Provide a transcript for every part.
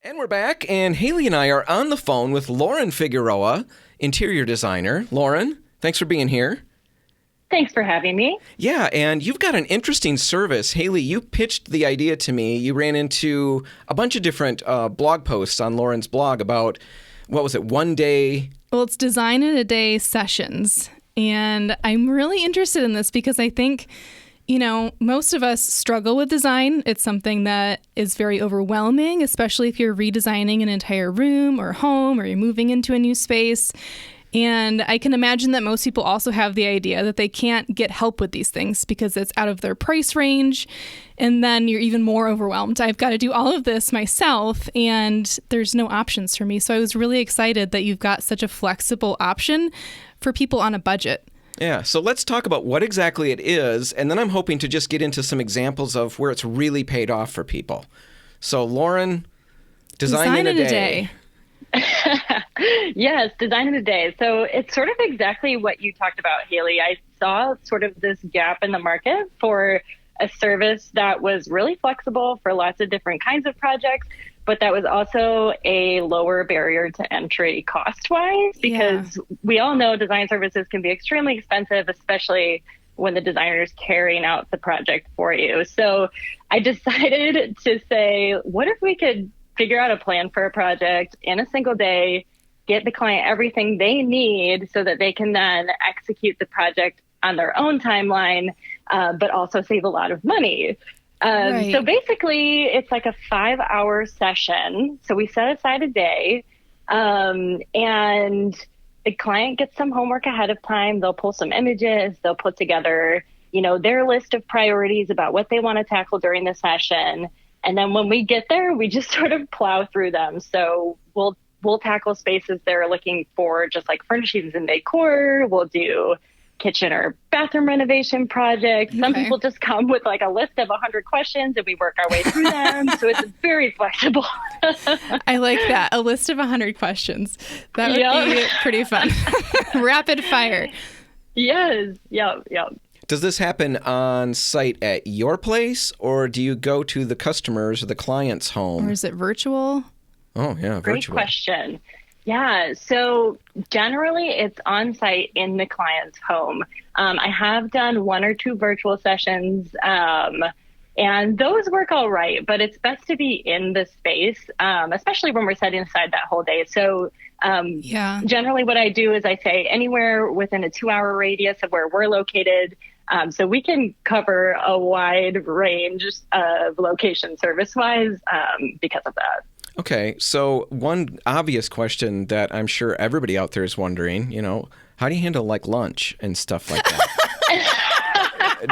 And we're back, and Haley and I are on the phone with Lauren Figueroa, interior designer. Lauren, thanks for being here. Thanks for having me. Yeah, and you've got an interesting service. Haley, you pitched the idea to me. You ran into a bunch of different blog posts on Lauren's blog about, what was it, one day? Well, it's Design in a Day sessions. And I'm really interested in this because I think, most of us struggle with design. It's something that is very overwhelming, especially if you're redesigning an entire room or home or you're moving into a new space. And I can imagine that most people also have the idea that they can't get help with these things because it's out of their price range. And then you're even more overwhelmed. I've got to do all of this myself and there's no options for me. So I was really excited that you've got such a flexible option for people on a budget. Yeah, so let's talk about what exactly it is, and then I'm hoping to just get into some examples of where it's really paid off for people. So, Lauren, Design in a Day. Yes, Design in a Day. So it's sort of exactly what you talked about, Haley. I saw sort of this gap in the market for a service that was really flexible for lots of different kinds of projects, but that was also a lower barrier to entry cost-wise, because we all know design services can be extremely expensive, especially when the designer is carrying out the project for you. So I decided to say, what if we could figure out a plan for a project in a single day, get the client everything they need so that they can then execute the project on their own timeline, but also save a lot of money. Right. So basically, it's like a 5-hour session. So we set aside a day, and the client gets some homework ahead of time. They'll pull some images. They'll put together, their list of priorities about what they want to tackle during the session. And then when we get there, we just sort of plow through them. So we'll tackle spaces they're looking for, just like furnishings and decor. We'll do kitchen or bathroom renovation projects. Some people just come with like a list of 100 questions and we work our way through them. So it's very flexible. I like that. A list of 100 questions. That would be pretty fun. Rapid fire. Yes. Yep. Does this happen on site at your place, or do you go to the customer's or the client's home? Or is it virtual? Oh, yeah, Great virtual. question. Yeah, so generally it's on site in the client's home. I have done 1 or 2 virtual sessions, and those work all right, but it's best to be in the space, especially when we're setting aside that whole day. So generally what I do is I say anywhere within a 2-hour radius of where we're located. So we can cover a wide range of location service-wise because of that. Okay, so one obvious question that I'm sure everybody out there is wondering, how do you handle like lunch and stuff like that?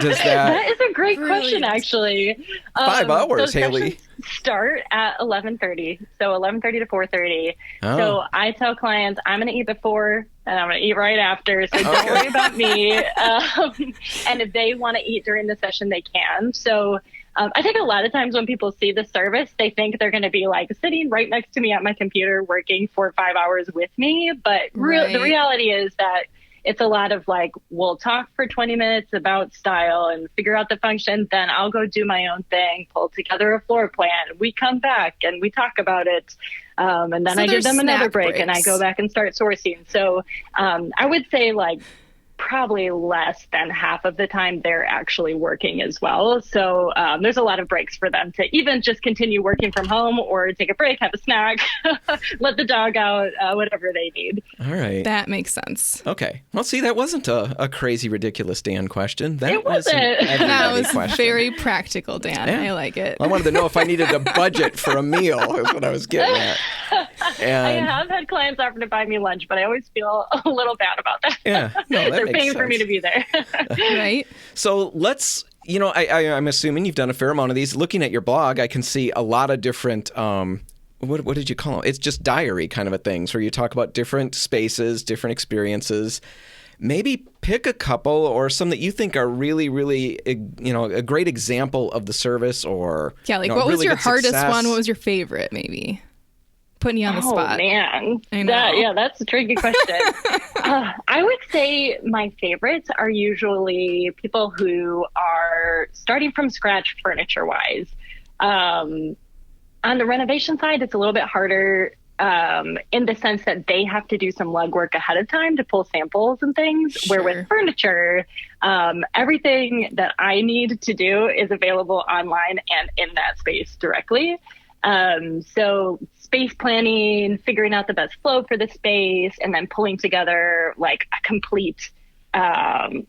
That is a great question, actually. 5 hours, so Haley. Start at 11:30, so 11:30 to 4:30. Oh. So I tell clients I'm going to eat before and I'm going to eat right after, so don't worry about me. And if they want to eat during the session, they can. So I think a lot of times when people see the service, they think they're going to be like sitting right next to me at my computer working for 5 hours with me. But the reality is that it's a lot of like, we'll talk for 20 minutes about style and figure out the function. Then I'll go do my own thing, pull together a floor plan. We come back and we talk about it. And then I give them another break and I go back and start sourcing. So I would say like probably less than half of the time they're actually working as well. So there's a lot of breaks for them to even just continue working from home or take a break, have a snack, let the dog out, whatever they need. All right. That makes sense. Okay. Well, see, that wasn't a crazy, ridiculous Dan question. That was That was question. very practical, Dan. Yeah. I like it. I wanted to know if I needed a budget for a meal is what I was getting at. And I have had clients offer to buy me lunch, but I always feel a little bad about that. Yeah, no, that They're makes paying sense. for me to be there. Right? So let's, I'm assuming you've done a fair amount of these. Looking at your blog, I can see a lot of different, what did you call them? It's just diary kind of a things where you talk about different spaces, different experiences. Maybe pick a couple or some that you think are really, really, a great example of the service or Yeah, like what what was really your good hardest success. one? What was your favorite, maybe? Putting you on the spot. Oh, man. I know. That's a tricky question. I would say my favorites are usually people who are starting from scratch furniture-wise. On the renovation side, it's a little bit harder in the sense that they have to do some legwork ahead of time to pull samples and things. Sure. Where with furniture, everything that I need to do is available online and in that space directly. So space planning, figuring out the best flow for the space, and then pulling together like a complete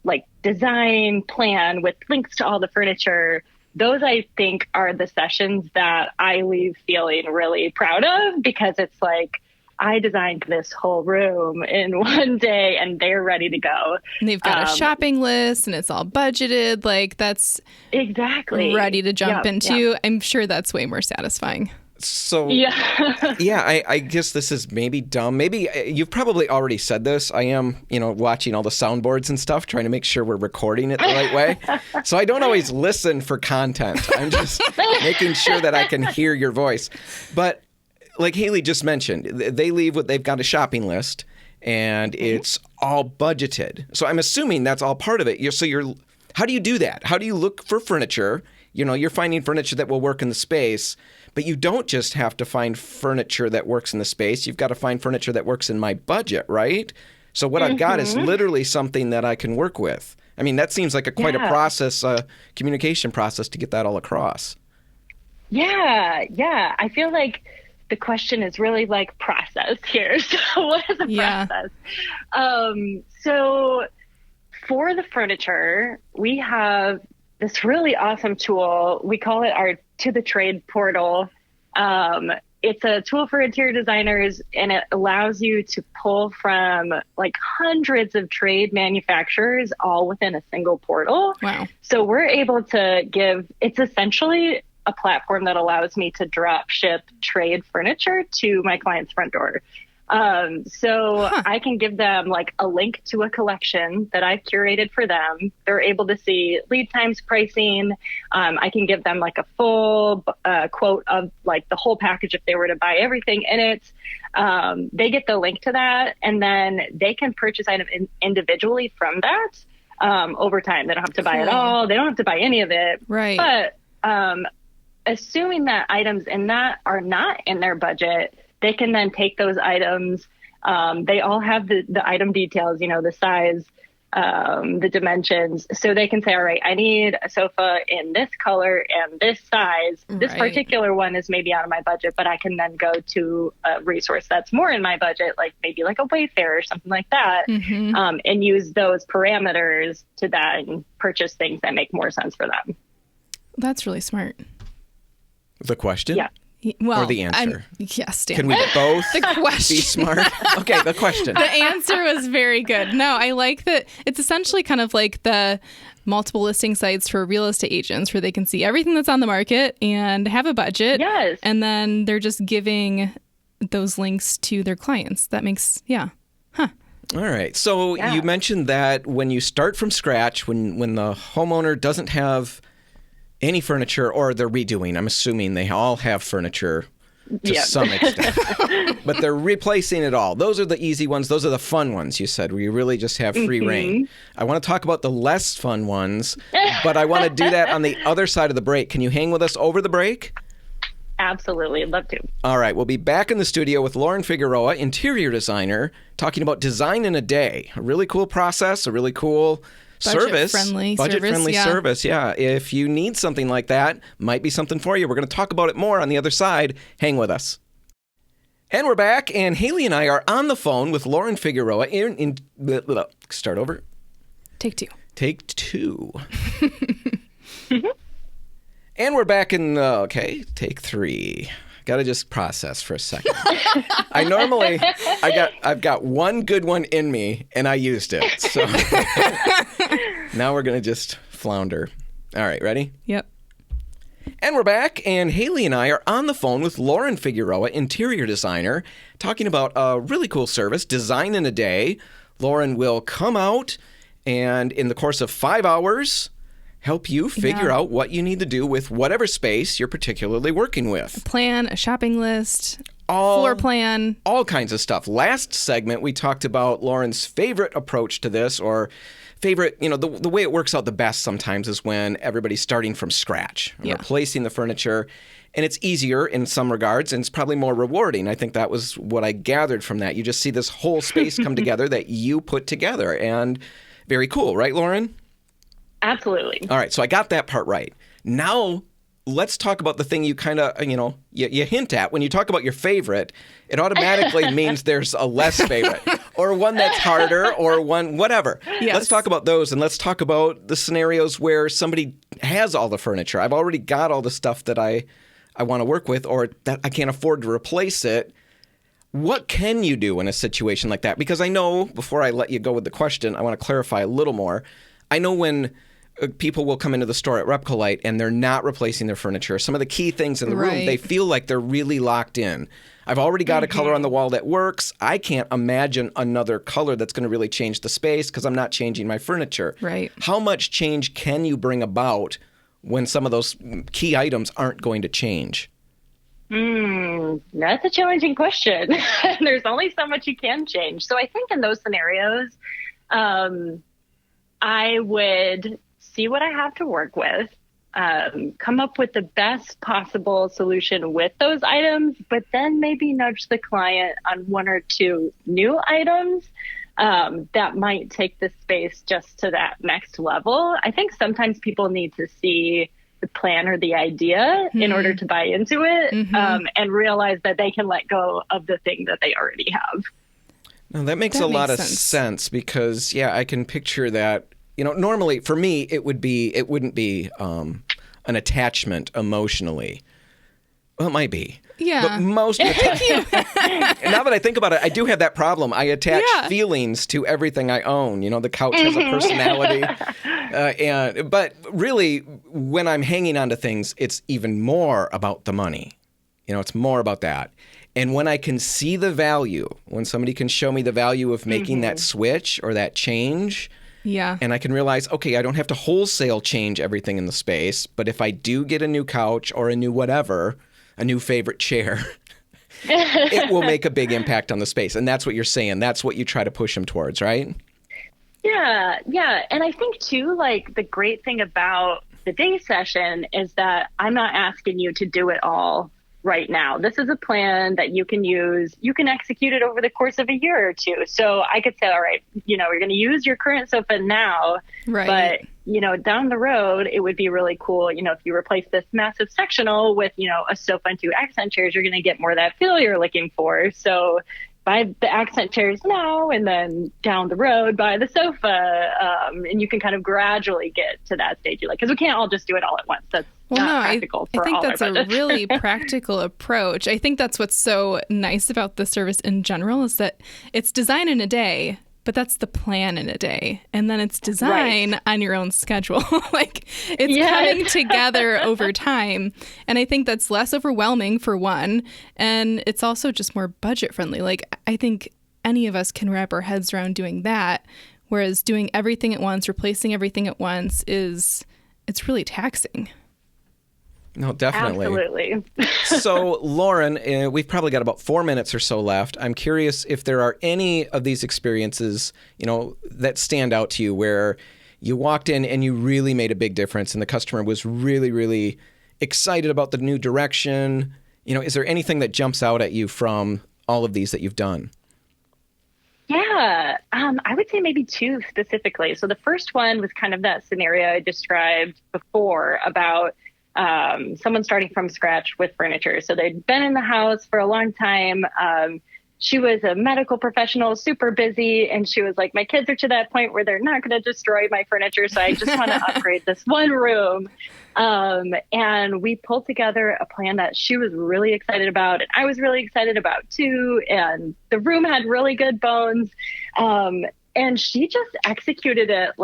like design plan with links to all the furniture. Those, I think, are the sessions that I leave feeling really proud of, because it's like, I designed this whole room in one day and they're ready to go. And they've got a shopping list and it's all budgeted. Like, that's exactly ready to jump into. I'm sure that's way more satisfying. So, yeah, I guess this is maybe dumb. Maybe you've probably already said this. I am, watching all the soundboards and stuff, trying to make sure we're recording it the right way. So I don't always listen for content. I'm just making sure that I can hear your voice. But like Haley just mentioned, they leave they've got a shopping list and it's all budgeted. So I'm assuming that's all part of it. How do you do that? How do you look for furniture? You're finding furniture that will work in the space, but you don't just have to find furniture that works in the space. You've got to find furniture that works in my budget, right? So what I've got is literally something that I can work with. I mean, that seems like quite a process, communication process to get that all across. Yeah. I feel like the question is really like process here. So what is the process? So for the furniture, we have this really awesome tool. We call it our To the Trade portal. It's a tool for interior designers, and it allows you to pull from like hundreds of trade manufacturers all within a single portal. Wow. So we're able to it's essentially a platform that allows me to drop ship trade furniture to my client's front door. I can give them like a link to a collection that I've curated for them. They're able to see lead times, pricing. I can give them like a full quote of like the whole package if they were to buy everything in it. They get the link to that, and then they can purchase items individually from that over time. They don't have to buy it all. They don't have to buy any of it. Right. But assuming that items in that are not in their budget, they can then take those items. They all have the item details, the size, the dimensions. So they can say, all right, I need a sofa in this color and this size. This particular one is maybe out of my budget, but I can then go to a resource that's more in my budget, like maybe like a Wayfair or something like that, and use those parameters to then purchase things that make more sense for them. That's really smart. The question? Yeah. Well, or the answer? Yes, Dan. Can we both the question. be smart? Okay, the question. The answer was very good. No, I like that. It's essentially kind of like the multiple listing sites for real estate agents where they can see everything that's on the market and have a budget. Yes. And then they're just giving those links to their clients. That makes, All right. So you mentioned that when you start from scratch, when the homeowner doesn't have any furniture, or they're redoing. I'm assuming they all have furniture to some extent, but they're replacing it all. Those are the easy ones. Those are the fun ones, you said, where you really just have free reign. I want to talk about the less fun ones, but I want to do that on the other side of the break. Can you hang with us over the break? Absolutely. Love to. All right. We'll be back in the studio with Lauren Figueroa, interior designer, talking about design in a day. A really cool process, a really cool budget-friendly service. Yeah. If you need something like that, might be something for you. We're going to talk about it more on the other side. Hang with us. And we're back, and Haley and I are on the phone with Lauren Figueroa. Start over. Take two. And we're back in take three. Got to just process for a second. I've got one good one in me, and I used it. So now we're going to just flounder. All right, ready? Yep. And we're back, and Haley and I are on the phone with Lauren Figueroa, interior designer, talking about a really cool service, Design in a Day. Lauren will come out and, in the course of 5 hours, help you figure out what you need to do with whatever space you're particularly working with. A plan, a shopping list, floor plan. All kinds of stuff. Last segment, we talked about Lauren's favorite approach to this, or favorite, the way it works out the best sometimes is when everybody's starting from scratch, replacing the furniture. And it's easier in some regards, and it's probably more rewarding. I think that was what I gathered from that. You just see this whole space come together that you put together. And very cool, right, Lauren? Absolutely. All right, so I got that part right. Now, let's talk about the thing you kind of, you hint at. When you talk about your favorite, it automatically means there's a less favorite or one that's harder or one, whatever. Yes. Let's talk about those, and let's talk about the scenarios where somebody has all the furniture. I've already got all the stuff that I want to work with, or that I can't afford to replace it. What can you do in a situation like that? Because I know, before I let you go with the question, I want to clarify a little more. I know when people will come into the store at Repcolite and they're not replacing their furniture, some of the key things in the room, they feel like they're really locked in. I've already got a color on the wall that works. I can't imagine another color that's going to really change the space because I'm not changing my furniture. Right. How much change can you bring about when some of those key items aren't going to change? That's a challenging question. There's only so much you can change. So I think in those scenarios, I would see what I have to work with, come up with the best possible solution with those items, but then maybe nudge the client on one or two new items that might take the space just to that next level. I think sometimes people need to see the plan or the idea in order to buy into it, and realize that they can let go of the thing that they already have. Now, that makes a lot of sense because, I can picture that. Normally for me, it wouldn't be an attachment emotionally. Well, it might be. Yeah. But most of the time, now that I think about it, I do have that problem. I attach feelings to everything I own. The couch has a personality. But really, when I'm hanging on to things, it's even more about the money. It's more about that. And when I can see the value, when somebody can show me the value of making that switch or that change, and I can realize, okay, I don't have to wholesale change everything in the space, but if I do get a new couch or a new whatever, a new favorite chair, it will make a big impact on the space. And that's what you're saying. That's what you try to push them towards, right? Yeah. And I think too, the great thing about the day session is that I'm not asking you to do it all right now. This is a plan that you can use. You can execute it over the course of a year or two. So I could say, all right, you're going to use your current sofa now, but down the road, it would be really cool, if you replace this massive sectional with, a sofa and two accent chairs, you're going to get more of that feel you're looking for. So buy the accent chairs now, and then down the road, buy the sofa. And you can kind of gradually get to that stage you like, because we can't all just do it all at once. That's not practical for all our budgets. I think that's a really practical approach. I think that's what's so nice about the service in general is that it's design in a day, but that's the plan in a day. And then it's design on your own schedule. It's coming together over time. And I think that's less overwhelming for one. And it's also just more budget friendly. I think any of us can wrap our heads around doing that. Whereas doing everything at once, replacing everything at once it's really taxing. No, definitely. Absolutely. So, Lauren, we've probably got about 4 minutes or so left. I'm curious if there are any of these experiences, that stand out to you where you walked in and you really made a big difference and the customer was really, really excited about the new direction. Is there anything that jumps out at you from all of these that you've done? Yeah, I would say maybe two specifically. So the first one was kind of that scenario I described before about someone starting from scratch with furniture. So they'd been in the house for a long time. She was a medical professional, super busy. And she was like, my kids are to that point where they're not going to destroy my furniture. So I just want to upgrade this one room. And we pulled together a plan that she was really excited about. And I was really excited about too. And the room had really good bones. And she just executed it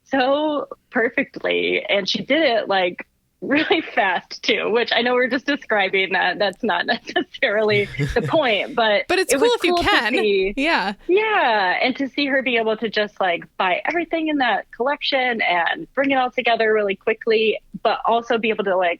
so perfectly. And she did it really fast too, which I know we're just describing that. That's not necessarily the point, but it's cool if you can. Yeah. And to see her be able to just buy everything in that collection and bring it all together really quickly, but also be able to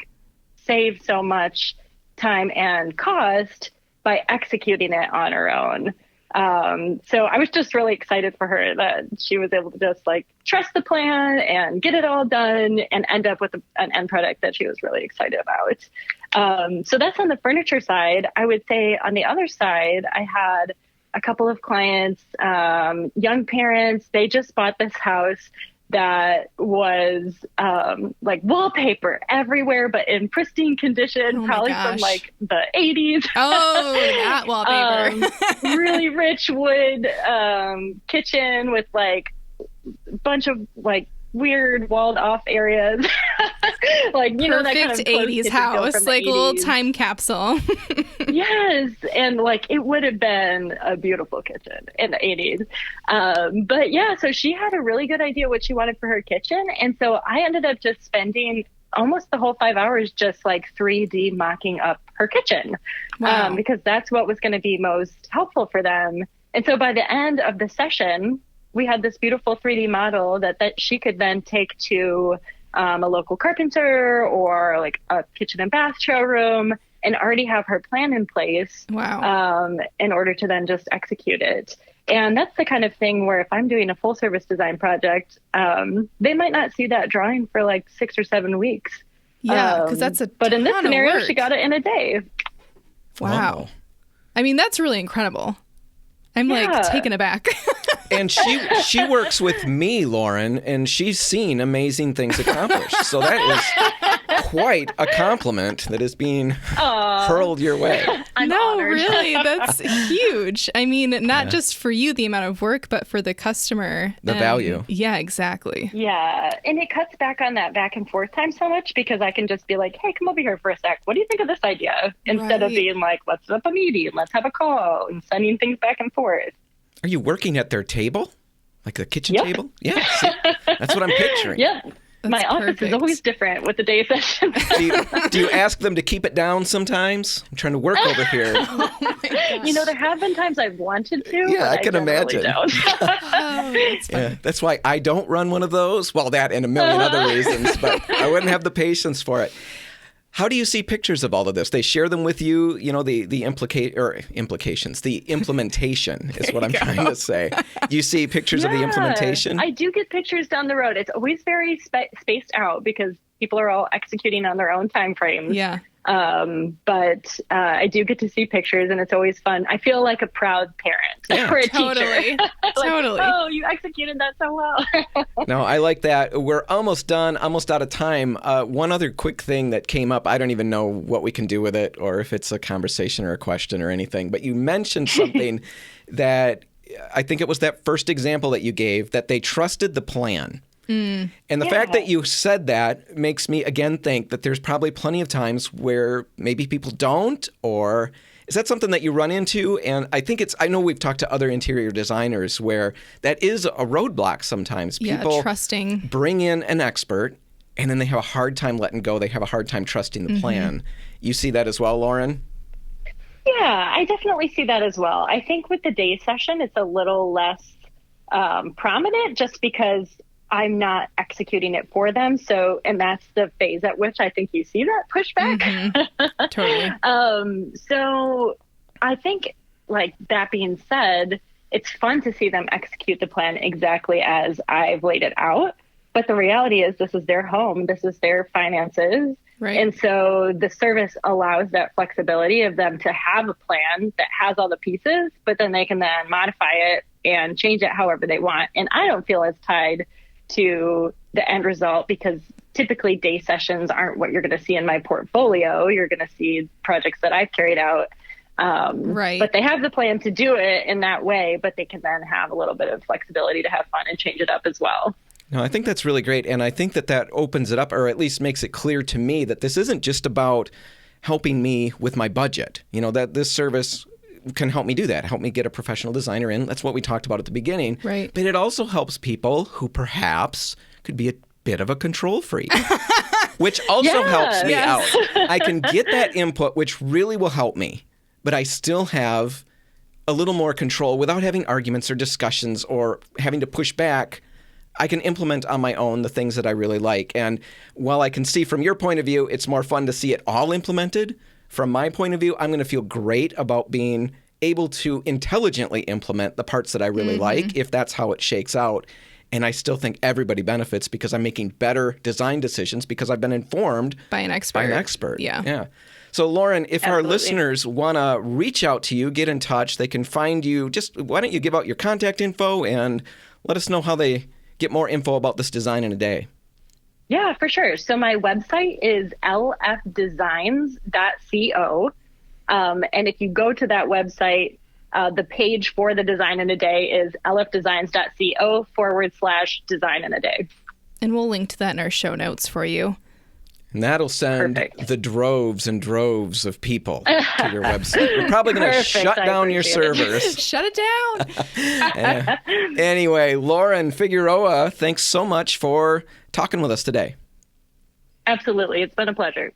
save so much time and cost by executing it on her own. So I was just really excited for her that she was able to just like trust the plan and get it all done and end up with an end product that she was really excited about. So that's on the furniture side. I would say on the other side, I had a couple of clients, young parents. They just bought this house that was like wallpaper everywhere, but in pristine condition, probably from like the 80s. Oh, that wallpaper. Really rich wood kitchen with like a bunch of like weird walled off areas. Like, you know, that kind of 80s house, like 80s. A little time capsule. Yes. And like, it would have been a beautiful kitchen in the 80s. But yeah, so she had a really good idea what she wanted for her kitchen. And so I ended up just spending almost the whole 5 hours just like 3D mocking up her kitchen. Wow. Because that's what was going to be most helpful for them. And so by the end of the session, we had this beautiful 3D model that she could then take to a local carpenter or like a kitchen and bath showroom and already have her plan in place. Wow. In order to then just execute it. And that's the kind of thing where if I'm doing a full service design project, they might not see that drawing for like 6 or 7 weeks. Yeah, because that's a But in this ton of scenario, work. she got it in a day. Wow. I mean, that's really incredible. I'm like taken aback. And she works with me, Lauren, and she's seen amazing things accomplished. So that is quite a compliment that is being hurled your way. I'm no, honored. really, that's huge. I mean, not just for you, the amount of work, but for the customer. The value. Yeah, exactly. Yeah. And it cuts back on that back and forth time so much because I can just be like, hey, come over here for a sec. What do you think of this idea? Instead of being like, let's set up a meeting, let's have a call and sending things back and forth. Are you working at their table? Like the kitchen table? Yeah. See, that's what I'm picturing. Yeah. My office perfect. is always different with the day session. Do you ask them to keep it down sometimes? I'm trying to work over here. You know, there have been times I've wanted to. Yeah, but I can generally imagine. don't. Yeah, that's why I don't run one of those. Well, that and a million other reasons, but I wouldn't have the patience for it. How do you see pictures of all of this? They share them with you, you know, the implications, the implementation is what I'm trying to say. You see pictures of the implementation? I do get pictures down the road. It's always very spaced out because people are all executing on their own time frames. Yeah. But I do get to see pictures, and it's always fun. I feel like a proud parent or a teacher. Like, Totally. oh, you executed that so well. No, I like that. We're almost done, almost out of time. One other quick thing that came up, I don't even know what we can do with it or if it's a conversation or a question or anything, but you mentioned something that I think it was that first example that you gave, that they trusted the plan. And the fact that you said that makes me again think that there's probably plenty of times where maybe people don't, or is that something that you run into? And I think I know we've talked to other interior designers where that is a roadblock sometimes. People trusting. bring in an expert and then they have a hard time letting go. They have a hard time trusting the plan. You see that as well, Lauren? Yeah, I definitely see that as well. I think with the day session, it's a little less prominent just because I'm not executing it for them. So, and that's the phase at which I think you see that pushback. Totally. So I think, like, that being said, it's fun to see them execute the plan exactly as I've laid it out. But the reality is this is their home. This is their finances. Right. And so the service allows that flexibility of them to have a plan that has all the pieces, but then they can then modify it and change it however they want. And I don't feel as tied to the end result because typically day sessions aren't what you're going to see in my portfolio. You're going to see projects that I've carried out. Right. But they have the plan to do it in that way, but they can then have a little bit of flexibility to have fun and change it up as well. No, I think that's really great. And I think that opens it up, or at least makes it clear to me that this isn't just about helping me with my budget. You know, that this service can help me do that, help me get a professional designer in. That's what we talked about at the beginning. Right. But it also helps people who perhaps could be a bit of a control freak, which also helps me out. I can get that input, which really will help me, but I still have a little more control without having arguments or discussions or having to push back. I can implement on my own the things that I really like. And while I can see from your point of view, it's more fun to see it all implemented. From my point of view, I'm going to feel great about being able to intelligently implement the parts that I really like, if that's how it shakes out. And I still think everybody benefits because I'm making better design decisions because I've been informed by an expert. Yeah. So, Lauren, if our listeners want to reach out to you, get in touch, they can find you. Just why don't you give out your contact info and let us know how they get more info about this design in a day. Yeah, for sure. So my website is lfdesigns.co. And if you go to that website, the page for the design in a day is lfdesigns.co/design in a day. And we'll link to that in our show notes for you. And that'll send the droves and droves of people to your website. We're probably going to shut down your servers. Shut it down. Anyway, Lauren Figueroa, thanks so much for talking with us today. Absolutely. It's been a pleasure.